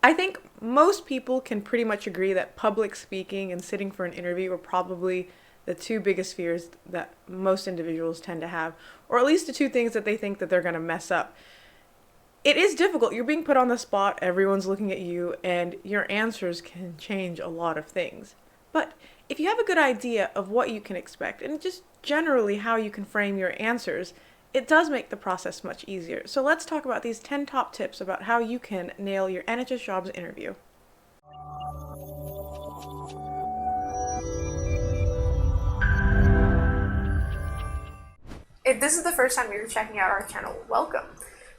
I think most people can pretty much agree that public speaking and sitting for an interview are probably the two biggest fears that most individuals tend to have, or at least the two things that they think that they're going to mess up. It is difficult. You're being put on the spot, everyone's looking at you, and your answers can change a lot of things. But if you have a good idea of what you can expect and just generally how you can frame your answers, it does make the process much easier. So let's talk about these 10 top tips about how you can nail your NHS Jobs interview. If this is the first time you're checking out our channel, welcome.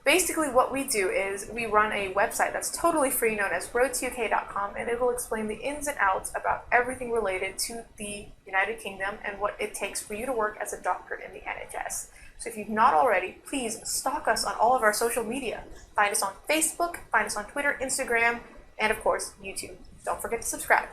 Basically what we do is we run a website that's totally free known as roadtok.com, and it will explain the ins and outs about everything related to the United Kingdom and what it takes for you to work as a doctor in the NHS. So if you've not already, please stalk us on all of our social media. Find us on Facebook, find us on Twitter, Instagram, and of course, YouTube. Don't forget to subscribe.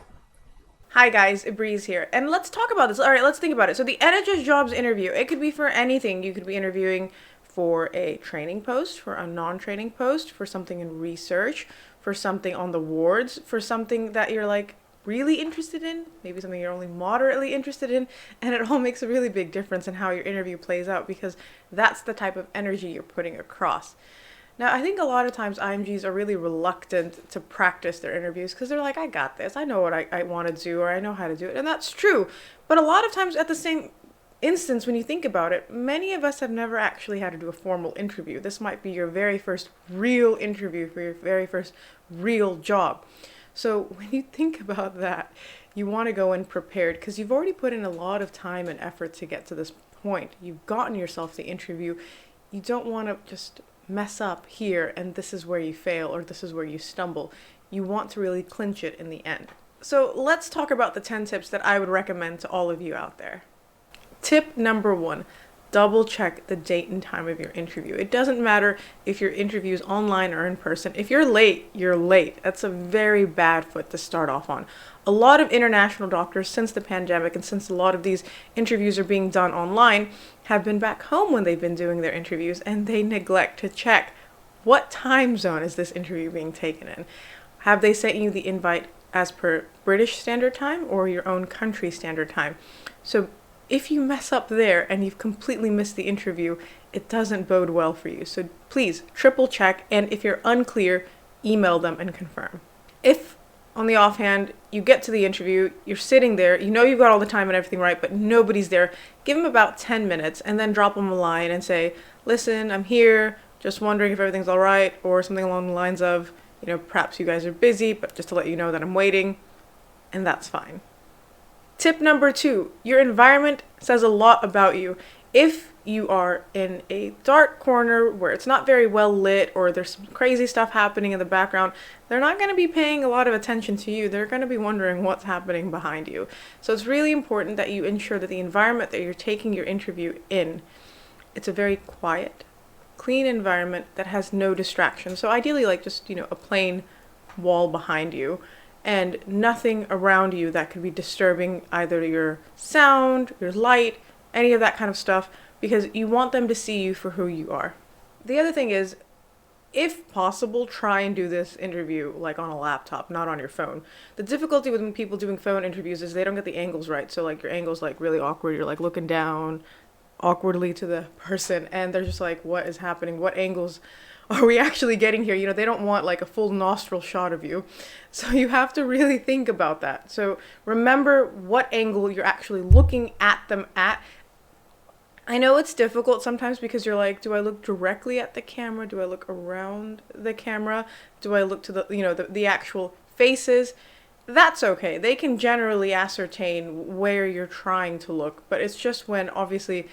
Hi guys, Breeze here, and let's talk about this. All right, let's think about it. So the NHS Jobs interview, it could be for anything. You could be interviewing for a training post, for a non-training post, for something in research, for something on the wards, for something that you're like really interested in, maybe something you're only moderately interested in, and it all makes a really big difference in how your interview plays out because that's the type of energy you're putting across. Now, I think a lot of times IMGs are really reluctant to practice their interviews because they're like, I got this. I know what I want to do, or I know how to do it. And that's true. But a lot of times at the same instance, when you think about it, many of us have never actually had to do a formal interview. This might be your very first real interview for your very first real job. So when you think about that, you want to go in prepared because you've already put in a lot of time and effort to get to this point. You've gotten yourself the interview. You don't want to just mess up here and this is where you fail or this is where you stumble. You want to really clinch it in the end. So let's talk about the 10 tips that I would recommend to all of you out there. Tip number 1, double check the date and time of your interview. It doesn't matter if your interview is online or in person. If you're late, you're late. That's a very bad foot to start off on. A lot of international doctors since the pandemic and since a lot of these interviews are being done online have been back home when they've been doing their interviews and they neglect to check what time zone is this interview being taken in. Have they sent you the invite as per British Standard Time or your own country standard time? So if you mess up there and you've completely missed the interview, it doesn't bode well for you. So please triple check, and if you're unclear, email them and confirm. If on the offhand, you get to the interview, you're sitting there, you know you've got all the time and everything right, but nobody's there, give them about 10 minutes and then drop them a line and say, listen, I'm here, just wondering if everything's all right, or something along the lines of, perhaps you guys are busy, but just to let you know that I'm waiting, and that's fine. Tip number 2, your environment says a lot about you. If you are in a dark corner where it's not very well lit or there's some crazy stuff happening in the background, they're not going to be paying a lot of attention to you. They're going to be wondering what's happening behind you. So it's really important that you ensure that the environment that you're taking your interview in, it's a very quiet, clean environment that has no distractions. So ideally like just, a plain wall behind you and nothing around you that could be disturbing either your sound, your light, any of that kind of stuff, because you want them to see you for who you are. The other thing is, if possible, try and do this interview like on a laptop, not on your phone. The difficulty with people doing phone interviews is they don't get the angles right. So like your angle's like really awkward. You're like looking down awkwardly to the person and they're just like, what is happening? What angles are we actually getting here? They don't want like a full nostril shot of you. So you have to really think about that. So remember what angle you're actually looking at them at. I know it's difficult sometimes because you're like, do I look directly at the camera? Do I look around the camera? Do I look to the actual faces? That's okay. They can generally ascertain where you're trying to look, but it's just when obviously,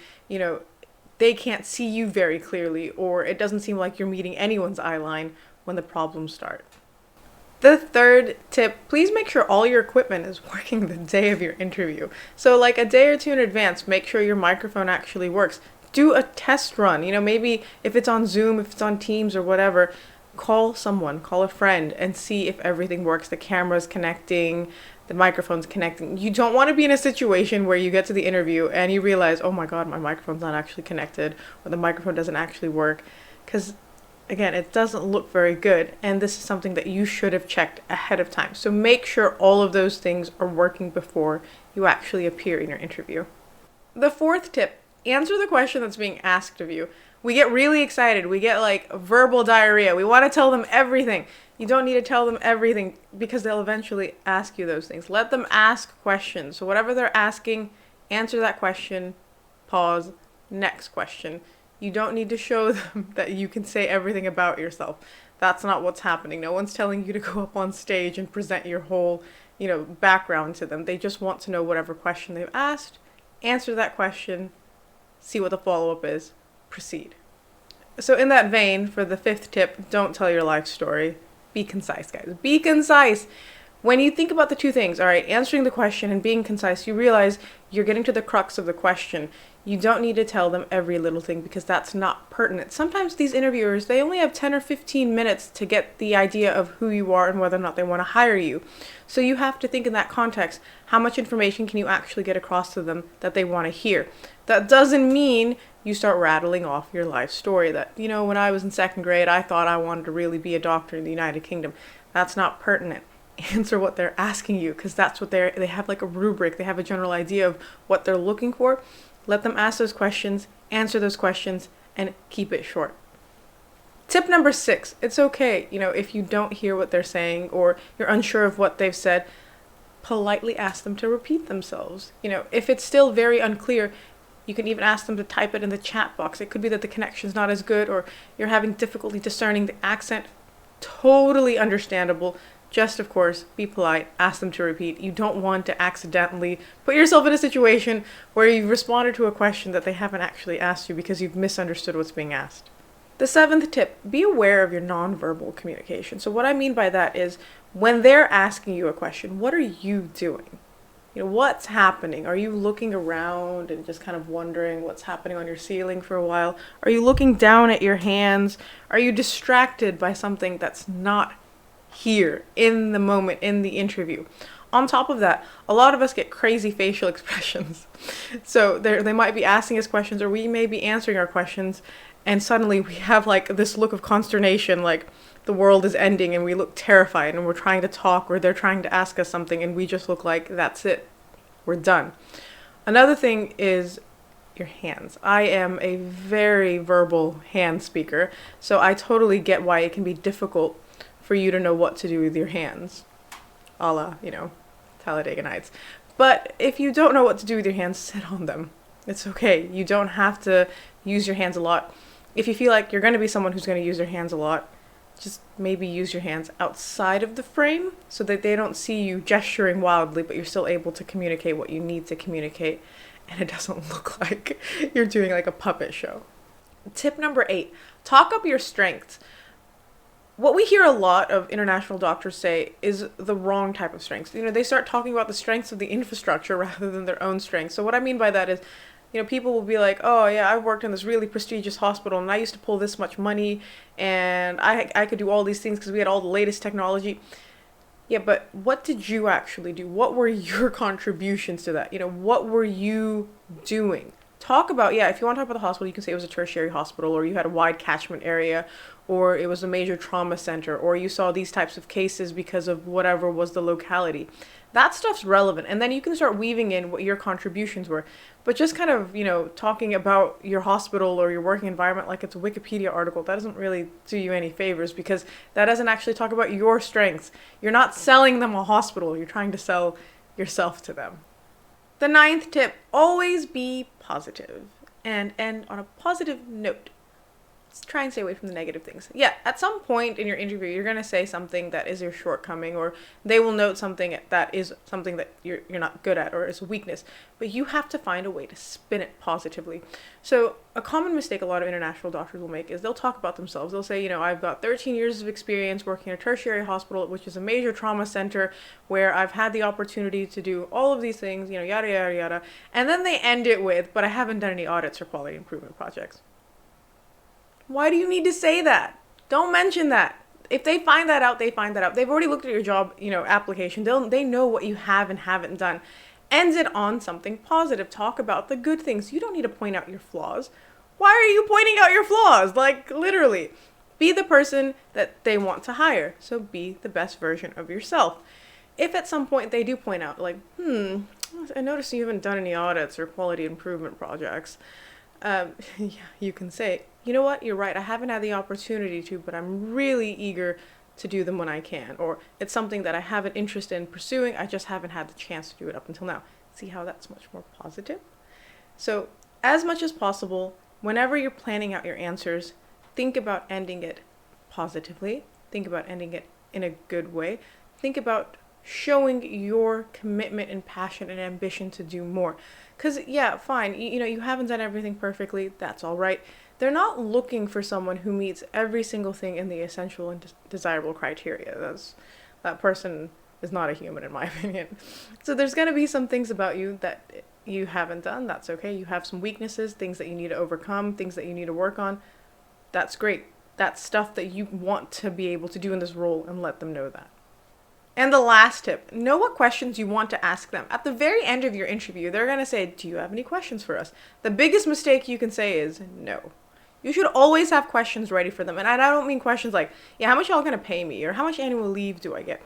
they can't see you very clearly or it doesn't seem like you're meeting anyone's eye line when the problems start. The third tip, please make sure all your equipment is working the day of your interview. So like a day or two in advance, make sure your microphone actually works. Do a test run, maybe if it's on Zoom, if it's on Teams or whatever, call someone, call a friend and see if everything works. The camera's connecting, the microphone's connecting. You don't want to be in a situation where you get to the interview and you realize, oh my God, my microphone's not actually connected or the microphone doesn't actually work, because again, it doesn't look very good. And this is something that you should have checked ahead of time. So make sure all of those things are working before you actually appear in your interview. The fourth tip, answer the question that's being asked of you. We get really excited. We get like verbal diarrhea. We want to tell them everything. You don't need to tell them everything because they'll eventually ask you those things. Let them ask questions. So whatever they're asking, answer that question, pause, next question. You don't need to show them that you can say everything about yourself. That's not what's happening. No one's telling you to go up on stage and present your whole, background to them. They just want to know whatever question they've asked. Answer that question, see what the follow-up is, proceed. So in that vein, for the fifth tip, don't tell your life story. Be concise, guys. Be concise. When you think about the two things, all right, answering the question and being concise, you realize you're getting to the crux of the question. You don't need to tell them every little thing because that's not pertinent. Sometimes these interviewers, they only have 10 or 15 minutes to get the idea of who you are and whether or not they want to hire you. So you have to think in that context, how much information can you actually get across to them that they want to hear? That doesn't mean you start rattling off your life story that, when I was in second grade, I thought I wanted to really be a doctor in the United Kingdom. That's not pertinent. Answer what they're asking you because that's what they have, like a rubric. They have a general idea of what they're looking for. Let them ask those questions, answer those questions, and keep it short. Tip number 6, it's okay, if you don't hear what they're saying or you're unsure of what they've said, politely ask them to repeat themselves. If it's still very unclear, you can even ask them to type it in the chat box. It could be that the connection's not as good or you're having difficulty discerning the accent. Totally understandable. Just, of course, be polite, ask them to repeat. You don't want to accidentally put yourself in a situation where you've responded to a question that they haven't actually asked you because you've misunderstood what's being asked. The 7th tip, be aware of your nonverbal communication. So what I mean by that is when they're asking you a question, what are you doing? What's happening? Are you looking around and just kind of wondering what's happening on your ceiling for a while? Are you looking down at your hands? Are you distracted by something that's not here in the moment in the interview? On top of that, a lot of us get crazy facial expressions. So they might be asking us questions or we may be answering our questions and suddenly we have like this look of consternation, like the world is ending and we look terrified and we're trying to talk or they're trying to ask us something and we just look like that's it, we're done. Another thing is your hands. I am a very verbal hand speaker, so I totally get why it can be difficult for you to know what to do with your hands, a la, Talladega Nights. But if you don't know what to do with your hands, sit on them. It's okay. You don't have to use your hands a lot. If you feel like you're going to be someone who's going to use their hands a lot, just maybe use your hands outside of the frame so that they don't see you gesturing wildly, but you're still able to communicate what you need to communicate and it doesn't look like you're doing like a puppet show. Tip number 8, talk up your strengths. What we hear a lot of international doctors say is the wrong type of strengths. They start talking about the strengths of the infrastructure rather than their own strengths. So what I mean by that is, people will be like, oh yeah, I worked in this really prestigious hospital and I used to pull this much money and I could do all these things because we had all the latest technology. Yeah, but what did you actually do? What were your contributions to that? What were you doing? Talk about, if you want to talk about the hospital, you can say it was a tertiary hospital or you had a wide catchment area or it was a major trauma center or you saw these types of cases because of whatever was the locality. That stuff's relevant. And then you can start weaving in what your contributions were. But just kind of, talking about your hospital or your working environment like it's a Wikipedia article, that doesn't really do you any favors because that doesn't actually talk about your strengths. You're not selling them a hospital. You're trying to sell yourself to them. The 9th tip, always be positive and end on a positive note. Try and stay away from the negative things. Yeah, at some point in your interview, you're going to say something that is your shortcoming or they will note something that is something that you're not good at or is a weakness. But you have to find a way to spin it positively. So a common mistake a lot of international doctors will make is they'll talk about themselves. They'll say, I've got 13 years of experience working in a tertiary hospital, which is a major trauma center where I've had the opportunity to do all of these things, yada, yada, yada. And then they end it with, but I haven't done any audits or quality improvement projects. Why do you need to say that? Don't mention that. If they find that out, they find that out. They've already looked at your job, application. They know what you have and haven't done. End it on something positive. Talk about the good things. You don't need to point out your flaws. Why are you pointing out your flaws? Like, literally. Be the person that they want to hire. So be the best version of yourself. If at some point they do point out, like, I noticed you haven't done any audits or quality improvement projects, yeah, you can say, you know what, you're right, I haven't had the opportunity to, but I'm really eager to do them when I can. Or it's something that I have an interest in pursuing, I just haven't had the chance to do it up until now. See how that's much more positive? So, as much as possible, whenever you're planning out your answers, think about ending it positively. Think about ending it in a good way. Think about showing your commitment and passion and ambition to do more. Because, yeah, fine, you haven't done everything perfectly, that's all right. They're not looking for someone who meets every single thing in the essential and desirable criteria. That person is not a human, in my opinion. So there's going to be some things about you that you haven't done. That's okay. You have some weaknesses, things that you need to overcome, things that you need to work on. That's great. That's stuff that you want to be able to do in this role, and let them know that. And the last tip, know what questions you want to ask them. At the very end of your interview, they're going to say, do you have any questions for us? The biggest mistake you can say is no. You should always have questions ready for them. And I don't mean questions like, yeah, how much y'all going to pay me? Or how much annual leave do I get?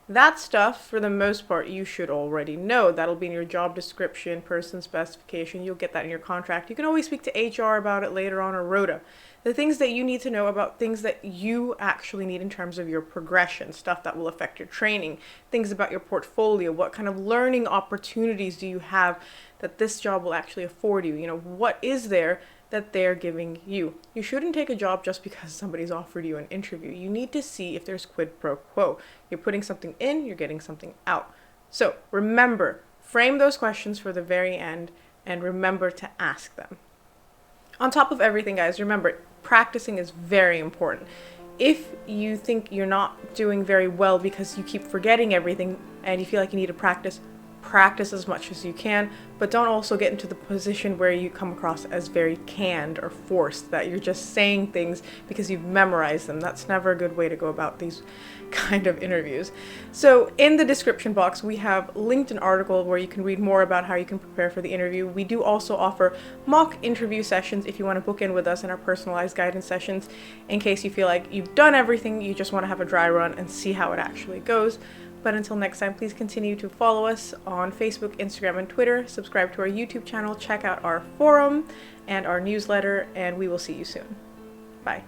That stuff, for the most part, you should already know. That'll be in your job description, person specification. You'll get that in your contract. You can always speak to HR about it later on, or rota. The things that you need to know about things that you actually need in terms of your progression, stuff that will affect your training, things about your portfolio, what kind of learning opportunities do you have that this job will actually afford you? What is there that they're giving you? You shouldn't take a job just because somebody's offered you an interview. You need to see if there's quid pro quo. You're putting something in, you're getting something out. So remember, frame those questions for the very end, and remember to ask them. On top of everything, guys, remember, practicing is very important. If you think you're not doing very well because you keep forgetting everything and you feel like you need to practice as much as you can, but don't also get into the position where you come across as very canned or forced, that you're just saying things because you've memorized them. That's never a good way to go about these kind of interviews. So in the description box, we have linked an article where you can read more about how you can prepare for the interview. We do also offer mock interview sessions if you want to book in with us in our personalized guidance sessions, in case you feel like you've done everything, you just want to have a dry run and see how it actually goes. But until next time, please continue to follow us on Facebook, Instagram, and Twitter. Subscribe to our YouTube channel, check out our forum and our newsletter, and we will see you soon. Bye.